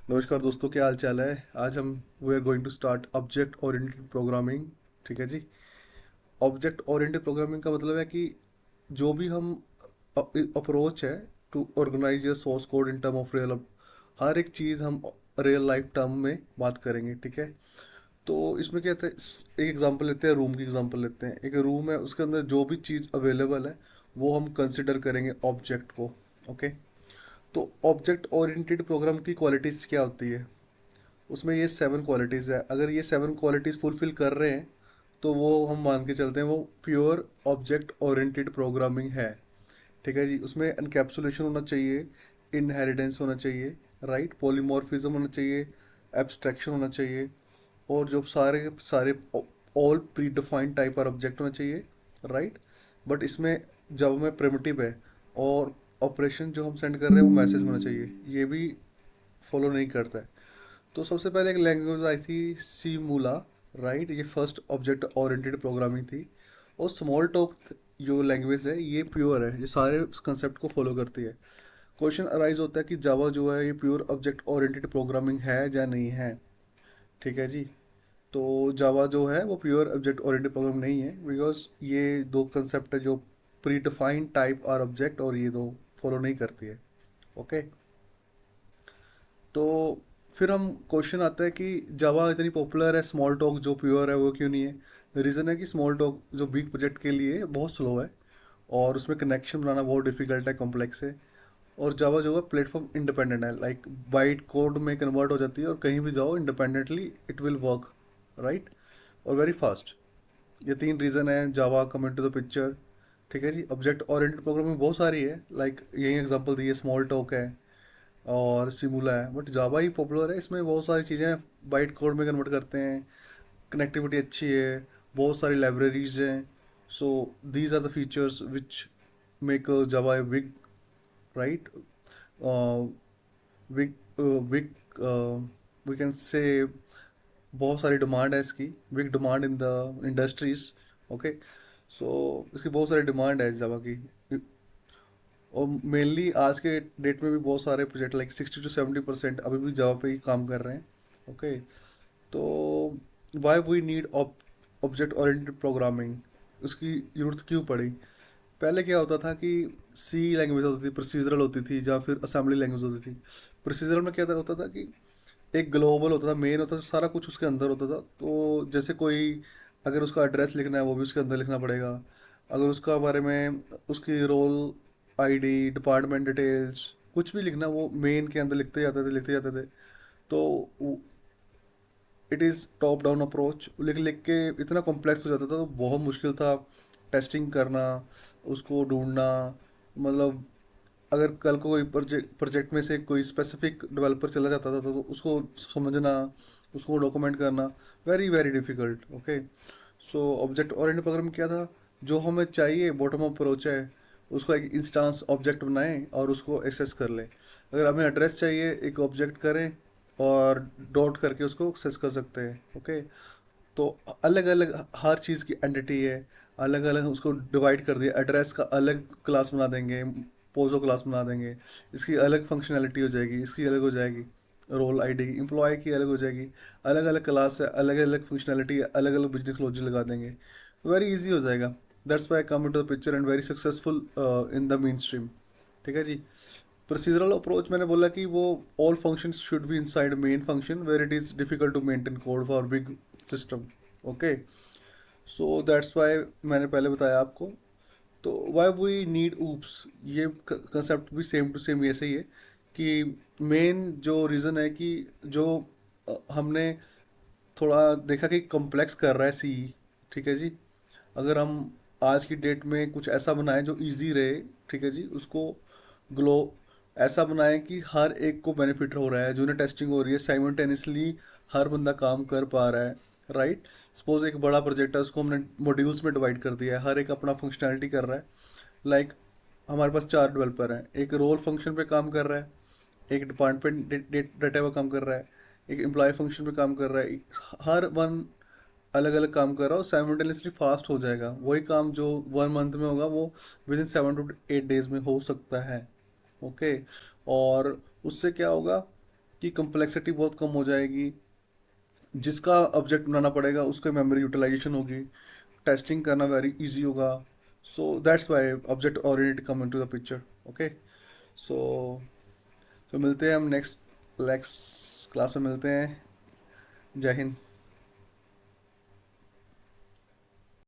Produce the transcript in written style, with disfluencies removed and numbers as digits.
नमस्कार दोस्तों, क्या हाल चाल है। आज हम we are going to start object oriented programming. ठीक है जी। ऑब्जेक्ट ओरिएंटेड प्रोग्रामिंग का मतलब है कि जो भी हम अप्रोच है to organise your source code in term of real, हर एक चीज़ हम रियल लाइफ टर्म में बात करेंगे। ठीक है। तो इसमें क्या होता है, एक एग्जांपल लेते हैं, रूम की एग्जांपल लेते हैं। एक रूम है, उसके अंदर जो भी चीज़ अवेलेबल है वो हम कंसिडर करेंगे ऑब्जेक्ट को। ओके। तो ऑब्जेक्ट ओरिएंटेड प्रोग्राम की क्वालिटीज़ क्या होती है, उसमें ये 7 क्वालिटीज़ है। अगर ये 7 क्वालिटीज़ फुलफिल कर रहे हैं तो वो हम मान के चलते हैं वो प्योर ऑब्जेक्ट ओरिएंटेड प्रोग्रामिंग है। ठीक है जी। उसमें एनकैप्सुलेशन होना चाहिए, इनहेरिटेंस होना चाहिए, राइट, पॉलीमॉर्फिज्म होना चाहिए, एब्स्ट्रैक्शन होना चाहिए, और जो सारे सारे ऑल प्री डिफाइंड टाइप और ऑब्जेक्ट होना चाहिए, राइट। बट इसमें जब में प्रिमिटिव है और ऑपरेशन जो हम सेंड कर रहे हैं वो मैसेज होना चाहिए, ये भी फॉलो नहीं करता है। तो सबसे पहले एक लैंग्वेज आई थी सी मूला, राइट। ये फर्स्ट ऑब्जेक्ट ओरिएंटेड प्रोग्रामिंग थी। और स्मॉल टॉक जो लैंग्वेज है ये प्योर है, ये सारे कंसेप्ट को फॉलो करती है। क्वेश्चन अराइज होता है कि जावा जो है ये प्योर ऑब्जेक्ट ओरिएंटेड प्रोग्रामिंग है या नहीं है। ठीक है जी। तो जावा जो है वो प्योर ऑब्जेक्ट ओरिएंटेड प्रोग्रामिंग नहीं है, बिकॉज ये दो कंसेप्ट है जो प्री डिफाइंड टाइप और ऑब्जेक्ट, और ये दो फॉलो नहीं करती है। ओके। तो फिर हम क्वेश्चन आता है कि जावा इतनी पॉपुलर है, स्मॉल टॉक जो प्योर है वो क्यों नहीं है। रीज़न है कि स्मॉल टॉक जो बिग प्रोजेक्ट के लिए बहुत स्लो है, और उसमें कनेक्शन बनाना बहुत डिफिकल्ट है, कॉम्प्लेक्स है। और जावा जो है प्लेटफॉर्म इंडिपेंडेंट है, लाइक बाइट कोड में कन्वर्ट हो जाती है और कहीं भी जाओ independently it will work, right, और वेरी फास्ट। ये 3 रीज़न है जावा कमिंग टू द पिक्चर। ठीक है जी। ऑब्जेक्ट ओरिएंटेड प्रोग्रामिंग बहुत सारी है, लाइक यही एग्जांपल दी है, स्मॉल टॉक है और सिमुला है, बट जावा ही पॉपुलर है। इसमें बहुत सारी चीज़ें बाइट कोड में कन्वर्ट करते हैं, कनेक्टिविटी अच्छी है, बहुत सारी लाइब्रेरीज हैं। So these are the features which make Java a big, right, big big, we can say बहुत सारी डिमांड है इसकी, big demand in the industries. Okay. So इसकी बहुत सारी डिमांड है जावा की। और मेनली आज के डेट में भी बहुत सारे प्रोजेक्ट लाइक 60 to 70% अभी भी जावा पे ही काम कर रहे हैं। ओके। तो why we need object oriented programming, उसकी ज़रूरत क्यों पड़ी। पहले क्या होता था कि सी लैंग्वेज होती थी, प्रोसीजरल होती थी, या फिर असेंबली लैंग्वेज होती थी। प्रोसीजरल में क्या होता था कि एक ग्लोबल होता था, मेन होता था, सारा कुछ उसके अंदर होता था। तो जैसे कोई अगर उसका एड्रेस लिखना है वो भी उसके अंदर लिखना पड़ेगा। अगर उसका बारे में उसकी रोल आईडी, डिपार्टमेंट डिटेल्स, कुछ भी लिखना वो मेन के अंदर लिखते जाते थे, लिखते जाते थे। तो it is top down approach, लिख लिख के इतना कॉम्प्लेक्स हो जाता था, तो बहुत मुश्किल था टेस्टिंग करना, उसको ढूंढना। मतलब अगर कल को कोई प्रोजेक्ट में से कोई स्पेसिफिक डेवलपर चला जाता था तो उसको समझना, उसको डॉक्यूमेंट करना, very very difficult. Okay. So object oriented program क्या था, जो हमें चाहिए बॉटम अप अप्रोच है, उसको एक इंस्टांस ऑब्जेक्ट बनाएं और उसको एक्सेस कर लें। अगर हमें एड्रेस चाहिए, एक ऑब्जेक्ट करें और डॉट करके उसको एक्सेस कर सकते हैं। ओके। तो अलग अलग हर चीज़ की एंटिटी है, अलग अलग उसको डिवाइड कर दिया। एड्रेस का अलग क्लास बना देंगे, पोजो क्लास बना देंगे, इसकी अलग फंक्शनैलिटी हो जाएगी, इसकी अलग हो जाएगी, रोल आईडी एम्प्लॉय की अलग हो जाएगी, अलग अलग क्लास है, अलग अलग फंक्शनैलिटी है, अलग अलग बिजनेस लॉजिक लगा देंगे, तो वेरी इजी हो जाएगा। That's why come into the picture and very successful in the main stream. ठीक है जी। प्रोसीजरल अप्रोच मैंने बोला कि वो all functions should be inside main function where it is difficult to maintain code for big system. Okay. So that's why मैंने पहले बताया आपको। तो वाई वी नीड ऊप्स, ये कंसेप्ट भी सेम टू सेम ऐसे ही है कि मेन जो रीज़न है कि जो हमने थोड़ा देखा कि कॉम्प्लेक्स कर रहा है सी। ठीक है जी। अगर हम आज की डेट में कुछ ऐसा बनाएं जो इजी रहे, ठीक है जी, उसको ग्लो ऐसा बनाएं कि हर एक को बेनिफिट हो रहा है, जो उन्हें टेस्टिंग हो रही है साइमल्टेनियसली, हर बंदा काम कर पा रहा है, राइट। सपोज एक बड़ा प्रोजेक्ट है, उसको हमने मॉड्यूल्स में डिवाइड कर दिया है, हर एक अपना फंक्शनैलिटी कर रहा है। लाइक हमारे पास 4 डेवलपर हैं, एक रोल फंक्शन पे काम कर रहा है, एक डिपार्टमेंट डेटा पे काम कर रहा है, एक एम्प्लॉय फंक्शन पे काम कर रहा है। हर वन अलग अलग काम कर रहा है और साइमल्टेनियसली फास्ट हो जाएगा। वही काम जो 1 मंथ में होगा वो विद इन 7 to 8 डेज में हो सकता है। ओके। और उससे क्या होगा, कि कम्प्लेक्सिटी बहुत कम हो जाएगी, जिसका ऑब्जेक्ट बनाना पड़ेगा उसके मेमोरी यूटिलाइजेशन होगी, टेस्टिंग करना वेरी इजी होगा। So that's why object oriented come into the picture. Okay. So तो मिलते हैं हम नेक्स्ट नेक्स्ट क्लास में मिलते हैं। जय हिंद।